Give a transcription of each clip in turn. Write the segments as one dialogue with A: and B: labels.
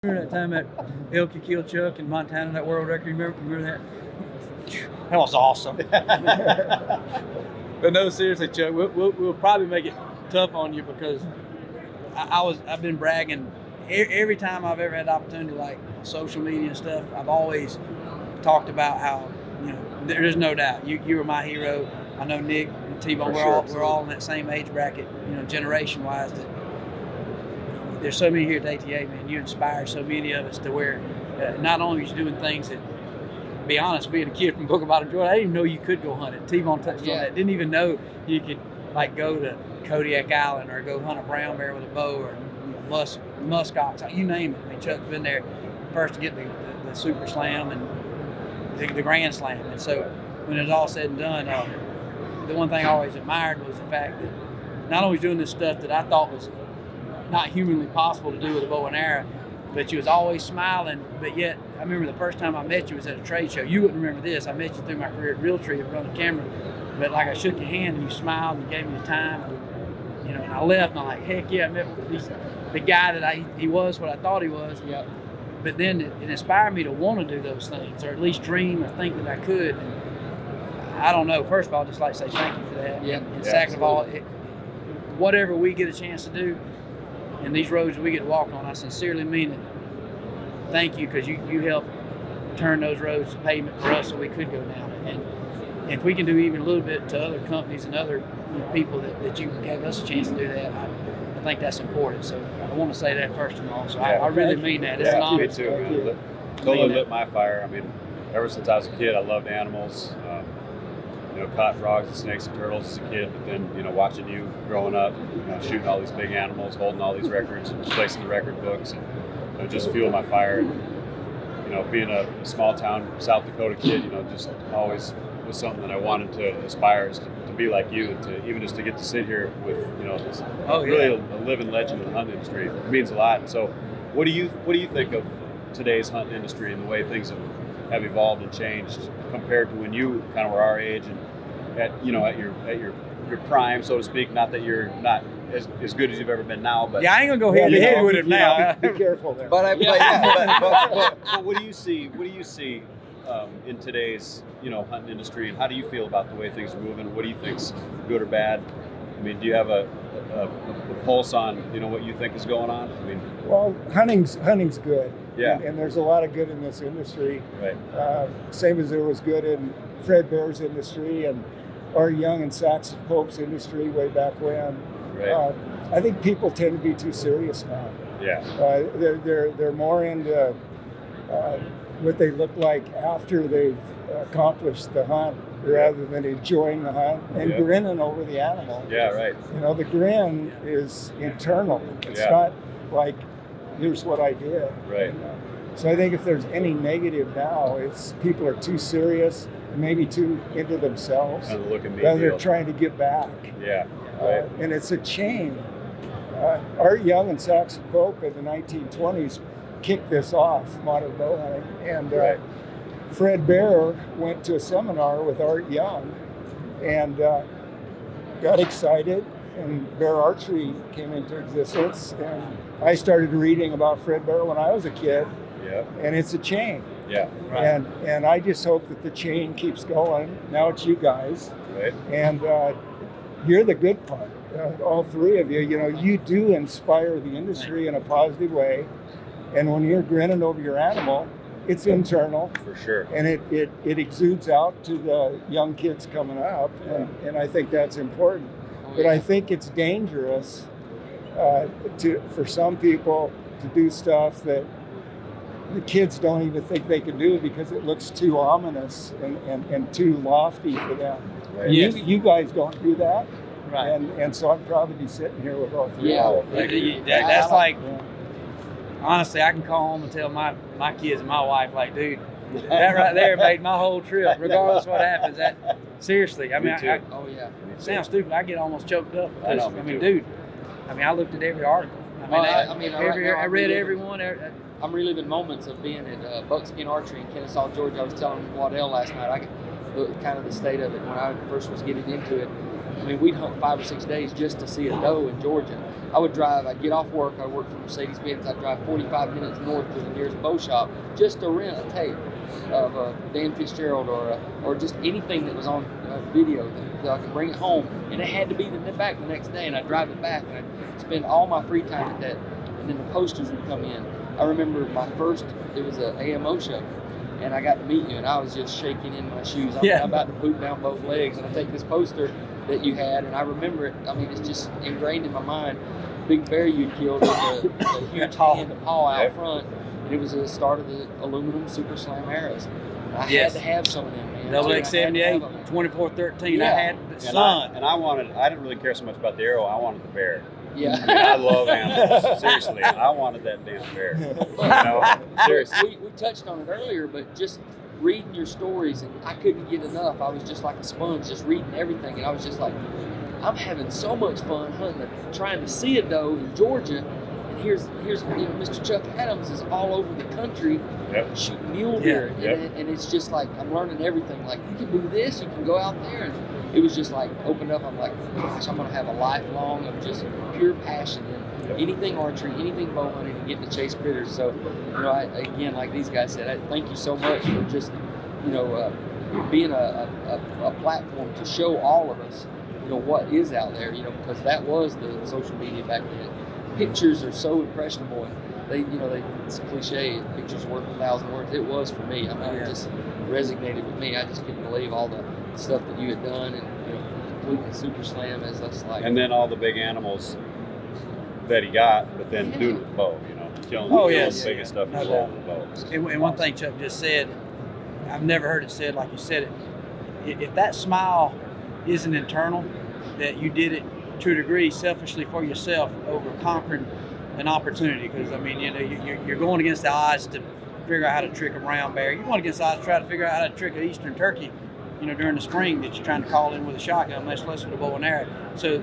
A: Remember that time that elk you killed Chuck in Montana, that world record? Remember that? That was awesome. But no, seriously, Chuck, we'll probably make it tough on you because I've been bragging every time I've ever had the opportunity, like social media and stuff. I've always talked about how, there is no doubt you were my hero. I know Nick and T-Bone, we're all in that same age bracket, generation wise. That there's so many here at ATA, man. You inspire so many of us to where not only are you doing things that, to be honest, being a kid from Book of Bottom, Georgia, I didn't even know you could go hunting. T-Bone touched on that. Didn't even know you could go to Kodiak Island or go hunt a brown bear with a bow or musk ox, you name it. I mean, Chuck's been there first to get the Super Slam and the Grand Slam. And so when it was all said and done, the one thing I always admired was the fact that not only doing this stuff that I thought was not humanly possible to do with a bow and arrow, but you was always smiling. But yet, I remember the first time I met you was at a trade show. You wouldn't remember this. I met you through my career at Realtree and run the camera. But I shook your hand and you smiled and you gave me the time. And I left and I'm like, heck yeah, I met the guy that he was what I thought he was.
B: Yep.
A: But then it inspired me to want to do those things, or at least dream or think that I could. And I don't know. First of all, I'd just like to say thank you for that.
B: Yeah.
A: And second of all, whatever we get a chance to do, and these roads that we get to walk on, I sincerely mean it. Thank you, because you helped turn those roads to pavement for us so we could go down it. And if we can do even a little bit to other companies and other people that you gave us a chance to do that, I think that's important. So I want to say that first of all. So I really mean that. It's an honor.
C: Me too, man. Totally lit my fire. I mean, ever since I was a kid, I loved animals. Caught frogs and snakes and turtles as a kid, but then, watching you growing up, shooting all these big animals, holding all these records, and placing the record books, and just fueled my fire. And, being a small town South Dakota kid, just always was something that I wanted to aspire is to be like you, and to even just to get to sit here with, this really a living legend of the hunting industry. It means a lot. And so, what do you think of today's hunting industry and the way things have evolved and changed compared to when you kind of were our age and at your prime, so to speak? Not that you're not as good as you've ever been now, but
A: yeah, I ain't gonna go head to head with him now.
D: Be careful there.
C: But what do you see? What do you see in today's hunting industry, and how do you feel about the way things are moving? What do you think's good or bad? I mean, do you have a pulse on what you think is going on? I mean,
D: well, hunting's good.
C: Yeah.
D: And there's a lot of good in this industry.
C: Right.
D: Same as there was good in Fred Bear's industry and our Young and Saxon Pope's industry way back when.
C: Right.
D: I think people tend to be too serious now.
C: Yeah.
D: They're more into what they look like after they've accomplished the hunt rather than enjoying the hunt and grinning over the animal.
C: Yeah, right.
D: The grin is internal. It's not like, here's what I did.
C: Right.
D: So I think if there's any negative now, it's people are too serious, maybe too into themselves,
C: Kind of look at me
D: rather than trying to get back.
C: Yeah. Right.
D: And it's a chain. Art Young and Saxon Pope in the 1920s kicked this off, modern bow hunting. And Fred Bear went to a seminar with Art Young and got excited, and Bear Archery came into existence. And I started reading about Fred Bear when I was a kid.
C: Yeah.
D: And it's a chain.
C: Yeah. Right.
D: And I just hope that the chain keeps going. Now it's you guys.
C: Right.
D: And you're the good part. All three of you, you do inspire the industry in a positive way. And when you're grinning over your animal, it's internal.
C: For sure.
D: And it exudes out to the young kids coming up. And I think that's important. But I think it's dangerous for some people to do stuff that the kids don't even think they can do because it looks too ominous and too lofty for them.
C: Right.
D: And you guys don't do that.
A: Right.
D: And so I'm proud to be sitting here with all three of you.
A: That's like, honestly, I can call home and tell my kids and my wife, like, dude, that right there made my whole trip, regardless of what happens. That seriously, I mean, it sounds stupid. I get almost choked up because dude, I looked at every article. I read every one.
B: I'm reliving moments of being at Buckskin Archery in Kennesaw, Georgia. I was telling Waddell last night, kind of the state of it when I first was getting into it. I mean, we'd hunt 5 or 6 days just to see a doe in Georgia. I'd get off work, I worked for Mercedes-Benz, I'd drive 45 minutes north to the nearest bow shop just to rent a tape of Dan Fitzgerald or just anything that was on video that I could bring it home, and it had to be back the next day, and I'd drive it back, and I'd spend all my free time at that, and then the posters would come in. I remember it was an AMO show, and I got to meet you, and I was just shaking in my shoes. I'm about to boot down both legs, and I take this poster that you had, and I remember it. I mean, it's just ingrained in my mind. Big bear you killed with the huge hand and paw out front, and it was the start of the aluminum Super Slam arrows. I had to have some of them, man.
A: Double X78, 24-13.
B: Yeah.
A: I had the son.
C: I didn't really care so much about the arrow. I wanted the bear.
B: Yeah.
C: I mean, I love animals. Seriously, I wanted that damn bear. Seriously.
B: We touched on it earlier, but just reading your stories, and I couldn't get enough. I was just like a sponge, just reading everything, and I was just like, I'm having so much fun hunting, trying to see a doe in Georgia, and here's Mr. Chuck Adams is all over the country shooting mule deer, and it's just like I'm learning everything. Like, you can do this, you can go out there, and it was just like opened up. I'm like, gosh, I'm gonna have a lifelong of just pure passion in anything archery, anything bow hunting, and getting to chase critters. So, again, like these guys said, I thank you so much for just being a platform to show all of us what is out there, because that was the social media back then. Pictures are so impressionable, and it's a cliche, pictures worth 1,000 words. It was for me. I mean, it just resonated with me. I just couldn't believe all the stuff that you had done, and completely Super Slam as us like.
C: And then all the big animals that he got, but then doing it with the bow, killing the biggest stuff in the world with the bow.
A: And one thing Chuck just said, I've never heard it said like you said it. If that smile isn't internal, that you did it to a degree selfishly for yourself over conquering an opportunity, because I mean, you're going against the odds to figure out how to trick a brown bear. You're going against the odds to try to figure out how to trick an eastern turkey, during the spring that you're trying to call in with a shotgun, much less with a bow and arrow. So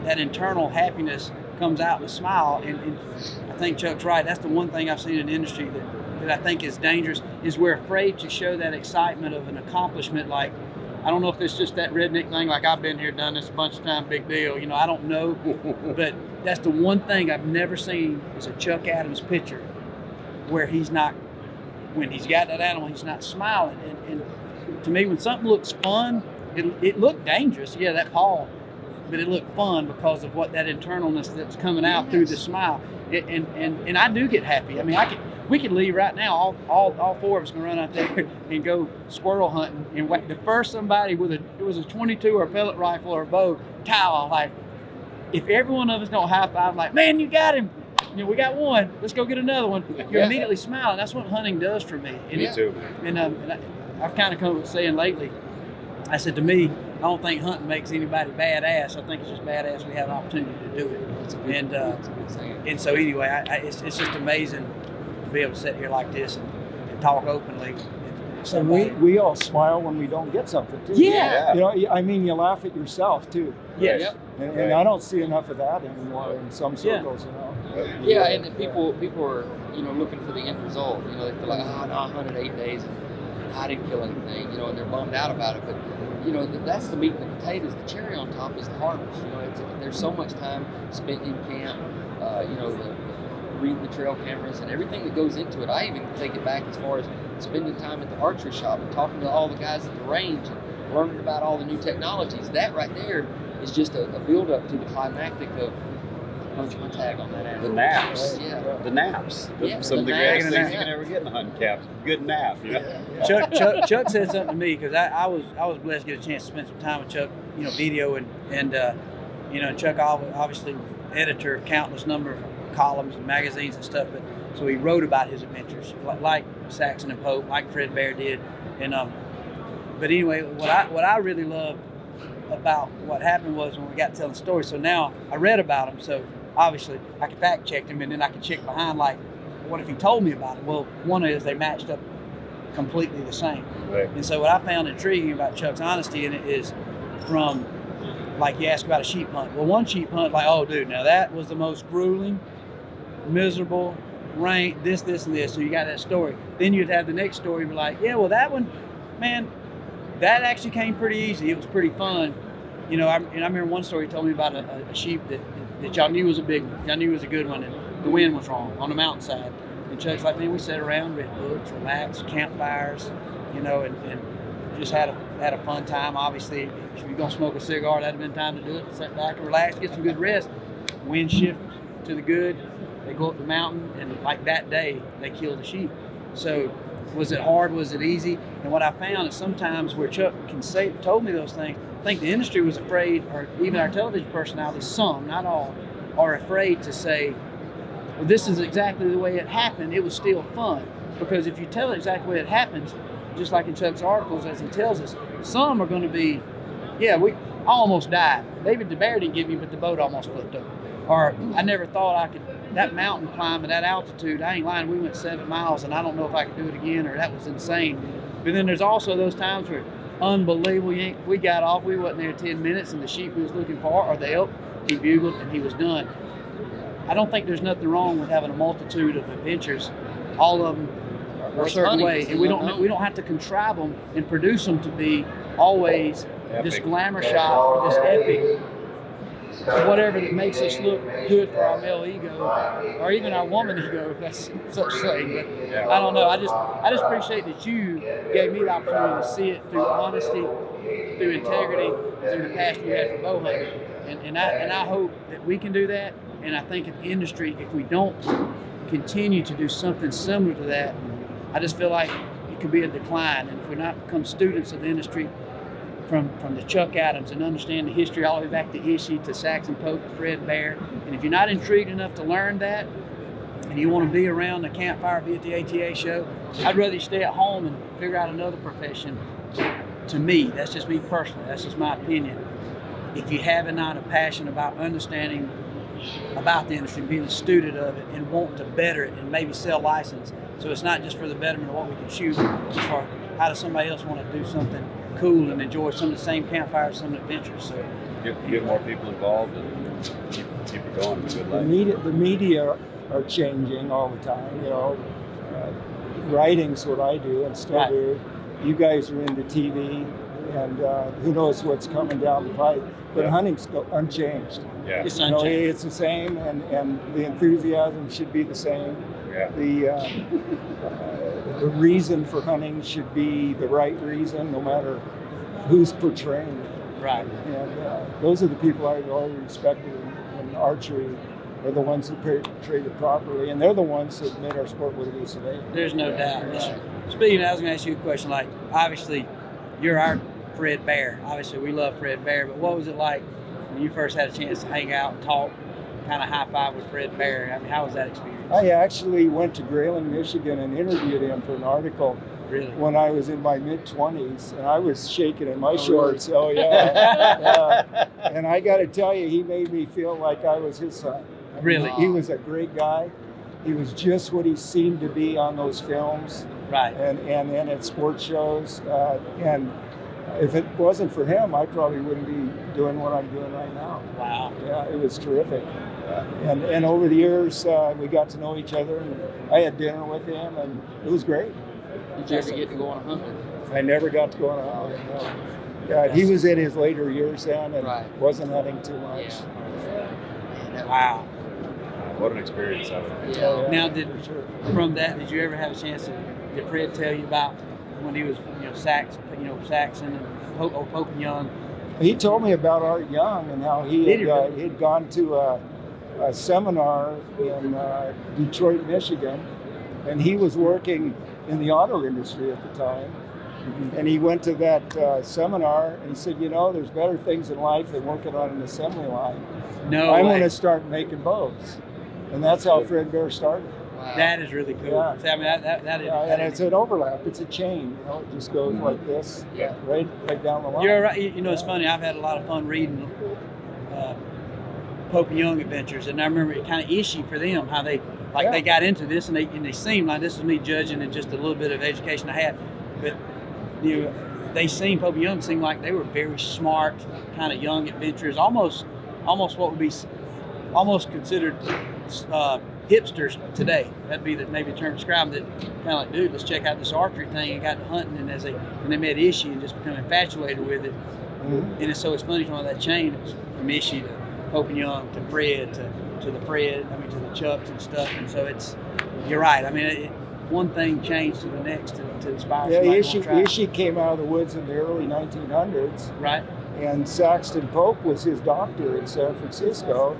A: that internal happiness comes out in a smile, and I think Chuck's right. That's the one thing I've seen in the industry that I think is dangerous, is we're afraid to show that excitement of an accomplishment. Like, I don't know if it's just that redneck thing, like I've been here, done this a bunch of times, big deal. I don't know. But that's the one thing I've never seen is a Chuck Adams picture where he's not, when he's got that animal, he's not smiling. And to me, when something looks fun, it looked dangerous. Yeah, that paw, but it looked fun because of what that internalness that's coming out through the smile. And I do get happy. I mean, we could leave right now. All four of us can run out there and go squirrel hunting. And the first somebody it was a 22 or a pellet rifle or a bow, cow, like, if every one of us don't high five, like, man, you got him. We got one. Let's go get another one. You're immediately smiling. That's what hunting does for me. And
C: me too.
A: And I've kind of come up saying lately, I said, to me, I don't think hunting makes anybody badass. I think it's just badass we have an opportunity to do it.
B: That's a good saying.
A: And so anyway, it's just amazing to be able to sit here like this and talk openly.
D: And we all smile when we don't get something too.
A: Yeah.
D: I mean, you laugh at yourself too.
A: Yes.
B: Yep.
D: And I don't see enough of that anymore in some circles.
B: Yeah, and then people are looking for the end result. They feel like, no, I hunted 8 days and I didn't kill anything. And they're bummed out about it. But that's the meat and the potatoes. The cherry on top is the harvest. There's so much time spent in camp. Reading the trail cameras and everything that goes into it. I even take it back as far as spending time at the archery shop and talking to all the guys at the range and learning about all the new technologies. That right there is just a build up to the climactic of punch my tag on that animal.
C: The naps.
B: Yeah.
C: The naps.
B: Yeah,
C: Some of the
B: naps.
C: greatest things you can ever get in a hunting cap. Good nap.
A: Chuck said something to me, because I was blessed to get a chance to spend some time with Chuck, video and Chuck obviously editor of countless number of columns and magazines and stuff, but so he wrote about his adventures, like Saxon and Pope, like Fred Bear did, and but anyway, what I really loved about what happened was when we got to tell the story. So now I read about him, so obviously I could fact check him, and then I could check behind, like, what if he told me about it? Well, one is they matched up completely the same.
C: Right.
A: And so what I found intriguing about Chuck's honesty in it is from, like, you ask about a sheep hunt. Well, one sheep hunt, like, oh, dude, now that was the most grueling, miserable, rain, this, and this. So you got that story. Then you'd have the next story, be like, yeah, well, that one, man, that actually came pretty easy. It was pretty fun. you know, I remember one story he told me about a sheep that y'all knew was a good one, and the wind was wrong on the mountainside. And Chuck's like, man, we sat around, read books, relaxed, campfires, you know, and just had a fun time. Obviously, if you're gonna smoke a cigar, that'd have been time to do it. Sit back and relax, get some good rest. Wind shift to the good. They go up the mountain, and like that day, they killed a sheep. So, was it hard? Was it easy? And what I found is sometimes where Chuck told me those things, I think the industry was afraid, or even our television personalities, some, not all, are afraid to say, well, this is exactly the way it happened. It was still fun. Because if you tell it exactly the way it happens, just like in Chuck's articles, as he tells us, some are going to be, I almost died. David the bear didn't get me, but the boat almost flipped over. Or I never thought I could, that mountain climb at that altitude, I ain't lying, we went 7 miles and I don't know if I could do it again, or that was insane. But then there's also those times where unbelievable, we got off, we wasn't there 10 minutes and the sheep we was looking for, or the elk, he bugled and he was done. I don't think there's nothing wrong with having a multitude of adventures. All of them are a certain way, and we don't have to contrive them and produce them to be always this glamour shot or this epic, whatever that makes us look good for our male ego, or even our woman ego, if that's such thing. But I don't know. I just appreciate that you gave me the opportunity to see it through honesty, through integrity, through the passion you had for bow hunting. And I hope that we can do that. And I think in the industry, if we don't continue to do something similar to that, I just feel like it could be a decline. And if we not become students of the industry from the Chuck Adams and understand the history all the way back to Ishii, to Saxon Pope, to Fred Bear, and if you're not intrigued enough to learn that, and you want to be around the campfire, be at the ATA show, I'd rather you stay at home and figure out another profession. To me, that's just me personally, that's just my opinion. If you have not a passion about understanding about the industry, being a student of it, and want to better it and maybe sell license. So it's not just for the betterment of what we can shoot, it's for how does somebody else want to do something cool and enjoy some of the same campfires, some adventures. So
C: get more people involved and keep it going. Good life.
D: The media are changing all the time. You know, writing's what I do and still do. You guys are into TV, and who knows what's coming down the pipe. But hunting's unchanged.
C: Yeah.
A: It's unchanged.
D: It's the same, and the enthusiasm should be the same.
C: Yeah.
D: The reason for hunting should be the right reason, no matter who's portraying it.
A: Right.
D: And those are the people I've always respected in archery. They're the ones who portray it properly, and they're the ones that made our sport what it is today.
A: There's no doubt. Speaking of, I was going to ask you a question. Like, obviously, you're our Fred Bear. Obviously, we love Fred Bear, but what was it like when you first had a chance to hang out and talk, kind of high five with Fred Bear? I mean, how was that experience?
D: I actually went to Grayling, Michigan, and interviewed him for an article.
A: Really?
D: When I was in my mid-20s, and I was shaking in my shorts. Oh, yeah. And I got to tell you, he made me feel like I was his son.
A: Really?
D: He was a great guy. He was just what he seemed to be on those films.
A: Right.
D: And at sports shows. And if it wasn't for him, I probably wouldn't be doing what I'm doing right now.
A: Wow.
D: Yeah, it was terrific. And over the years, we got to know each other, and I had dinner with him, and it was great.
B: Did you ever get to go on a hunt?
D: I never got to go on a hunt. No. Yeah, he was in his later years then, and wasn't hunting too much.
B: Yeah.
A: Wow.
C: What an experience that was.
B: Yeah.
A: Now, from that, did you ever have a chance did Fred tell you about when he was, Saxon and Pope and Young?
D: He told me about Art Young and how he'd gone to a seminar in Detroit, Michigan, and he was working in the auto industry at the time. Mm-hmm. And he went to that seminar and he said, there's better things in life than working on an assembly line. I'm going to start making bows. And that's how Fred Bear started.
A: Wow. That is really cool.
D: Yeah.
A: See, I mean, that is.
D: And it's an overlap. It's a chain. It just goes like this, right down the line.
A: You're right. It's funny. I've had a lot of fun reading Pope and Young adventures, and I remember it kind of Ishii for them how they they got into this, and they seemed like, this was me judging and just a little bit of education I had, but Pope and Young seemed like they were very smart, kind of young adventurers, almost what would be almost considered hipsters today. That'd be maybe the term to describe them. That kind of like, dude, let's check out this archery thing, and got to hunting, and they met Ishii and just become infatuated with it. And so it's funny talking about that chain from Ishii to Pope and Young to Fred to the Fred, to the Chucks and stuff. And so you're right. I mean, one thing changed to the next to inspire.
D: Yeah, Ishii came out of the woods in the early 1900s.
A: Right.
D: And Saxton Pope was his doctor in San Francisco.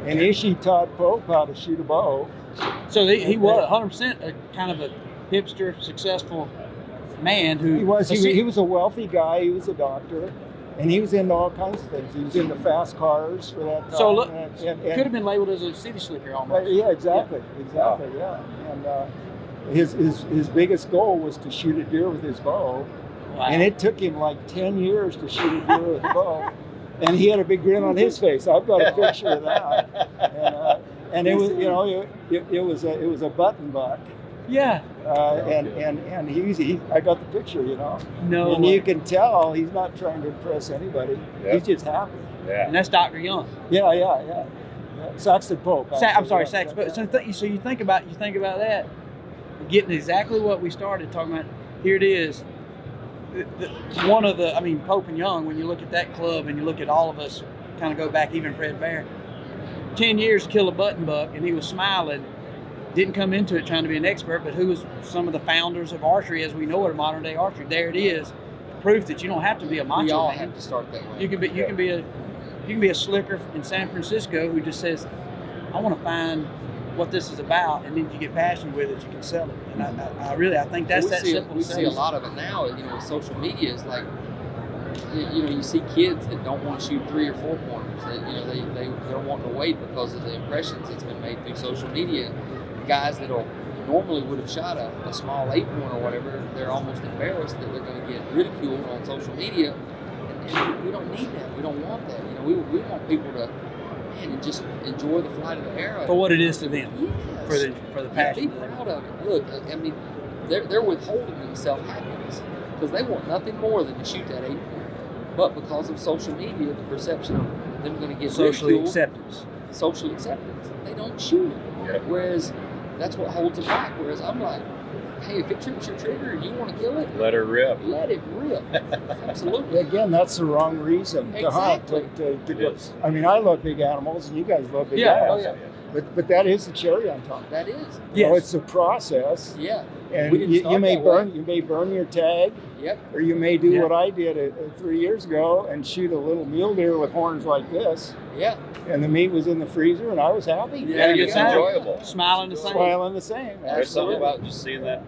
D: And Ishii taught Pope how to shoot a bow.
A: So he was 100% a kind of a hipster, successful man who
D: he was a wealthy guy. He was a doctor, and he was into all kinds of things. He was into fast cars for that time.
A: So look, could have been labeled as a city slicker almost.
D: Yeah, exactly. Yeah. And his biggest goal was to shoot a deer with his bow, and it took him like 10 years to shoot a deer with a bow. And he had a big grin on his face. I've got a picture of that. And it was, it was a button buck.
A: Yeah.
D: And I got the picture,
A: No.
D: And you can tell he's not trying to impress anybody.
C: Yep.
D: He's just happy.
C: Yeah.
A: And that's Dr. Young.
D: Yeah. Saxton Pope.
A: I'm sorry, Saxton Pope. So you think about that, getting exactly what we started talking about. Here it is. Pope and Young, when you look at that club and you look at all of us, kind of go back, even Fred Bear, 10 years to kill a button buck, and he was smiling, didn't come into it trying to be an expert, but who was some of the founders of archery as we know it, of modern day archery. There it is, proof that you don't have to be a macho man.
B: We all have to start that way.
A: You can be a slicker in San Francisco who just says, I want to find what this is about, and then you get passionate with it, you can sell it. And I think that's that simple.
B: We see a lot of it now. Social media is like, you see kids that don't want to shoot 3 or 4 pointers. That they're wanting to wait because of the impressions that's been made through social media. Guys that normally would have shot a small 8-point or whatever, they're almost embarrassed that they're going to get ridiculed on social media. And we don't need that. We don't want that. We want people to just enjoy the flight of the arrow
A: for what it is to them.
B: Yes.
A: For the passion.
B: Be proud of it. Look, they're withholding themselves happiness because they want nothing more than to shoot that 8-point. But because of social media, the perception of them going to get
A: social
B: acceptance, they don't shoot it.
C: Yeah.
B: Whereas that's what holds them back. Whereas I'm like, hey, if it trips your trigger and you want to kill it,
C: let her rip.
B: Let it rip. Absolutely.
D: Again, that's the wrong reason to hunt. To go. I love big animals, and you guys love big animals.
A: Yeah.
D: But that is the cherry on top.
B: That is.
D: It's a process.
B: Yeah.
D: And you may burn your tag.
B: Yep.
D: Or you may do what I did 3 years ago and shoot a little mule deer with horns like this.
B: Yeah.
D: And the meat was in the freezer, and I was happy.
C: Yeah, it's enjoyable.
A: Smiling the same.
C: There's something about just seeing that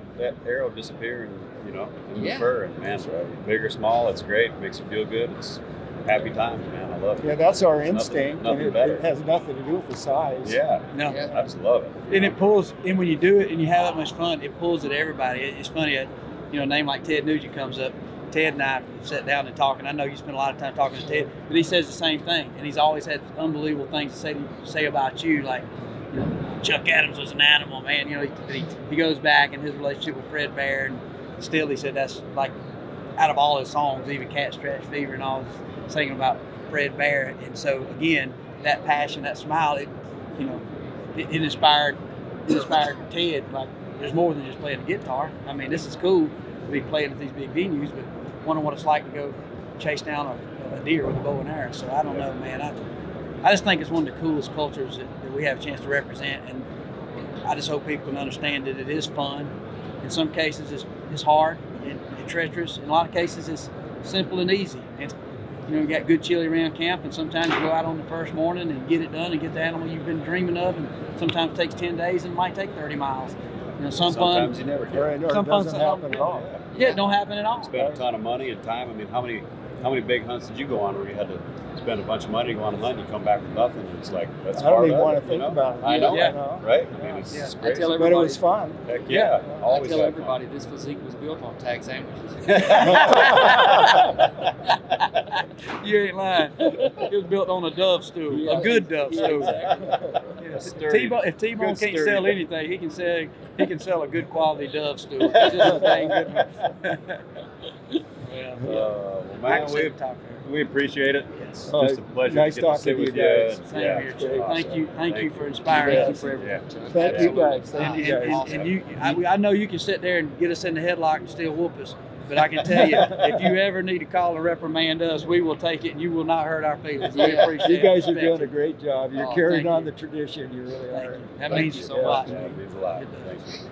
C: arrow disappear in the fur. And man, big or small, it's great. It makes you feel good. It's happy times, man. I love it.
D: Yeah, that's our instinct.
C: Nothing
D: and
C: better.
D: It has nothing to do with the size.
C: Yeah.
A: No.
C: I just love it.
A: And it pulls, and when you do it and you have that much fun, it pulls at everybody. It's funny, a name like Ted Nugent comes up. Ted and I sat down and talking. I know you spend a lot of time talking to Ted, but he says the same thing, and he's always had unbelievable things to say about you. Like, Chuck Adams was an animal, man. He goes back in his relationship with Fred Bear, and still he said that's like out of all his songs, even Cat Scratch Fever and all, singing about Fred Bear. And so again, that passion, that smile, it inspired Ted. Like, there's more than just playing the guitar. This is cool to be playing at these big venues, but wonder what it's like to go chase down a deer with a bow and arrow. So I don't know, man. I just think it's one of the coolest cultures that we have a chance to represent, and I just hope people can understand that it is fun. In some cases, it's hard and treacherous. In a lot of cases, it's simple and easy. And you got good chili around camp, and sometimes you go out on the first morning and get it done and get the animal you've been dreaming of, and sometimes it takes 10 days and it might take 30 miles.
C: Sometimes you never get it.
D: It doesn't happen at all.
A: Yeah, it don't happen at all.
C: Spend a ton of money and time. How many big hunts did you go on where you had to spend a bunch of money to go on a hunt and you come back with nothing? And it's like, that's
D: I don't even
C: part
D: want
C: of
D: to
C: it,
D: think about it.
C: I know,
A: Yeah.
C: right? It's crazy.
D: But it was fun.
C: Heck yeah. Always
B: I tell
C: had fun.
B: everybody this physique was built on tag sandwiches.
A: You ain't lying. It was built on a dove stool, a good dove stool.
C: Sturdy.
A: If T-Bone
C: Good
A: can't
C: sturdy.
A: sell anything, he can sell a good quality dove stool. It's just a dang good one.
C: Well, man, we appreciate it. It's just a pleasure
D: nice
C: to get to sit
D: talking to
C: with
D: you
C: you.
D: guys.
C: And,
A: Same
C: yeah,
A: here,
C: it's
A: Jay.
C: awesome.
A: Thank you for inspiring
B: Thank you
A: us.
B: for everything, Chuck.
D: Thank you
C: Absolutely.
D: guys. Thank you guys.
A: And I know you can sit there and get us in the headlock and still whoop us. But I can tell you, if you ever need to call and reprimand us, we will take it, and you will not hurt our feelings. We appreciate
D: You guys
A: it.
D: are doing a great job. You're
B: Oh,
D: carrying
A: thank
D: on
A: you.
D: the tradition. You really
A: Thank
D: are.
A: you. That
B: Thank
A: means
B: you
A: a
B: so
A: lot.
B: much.
C: Yeah, it means a lot.
A: It does.
C: Thanks.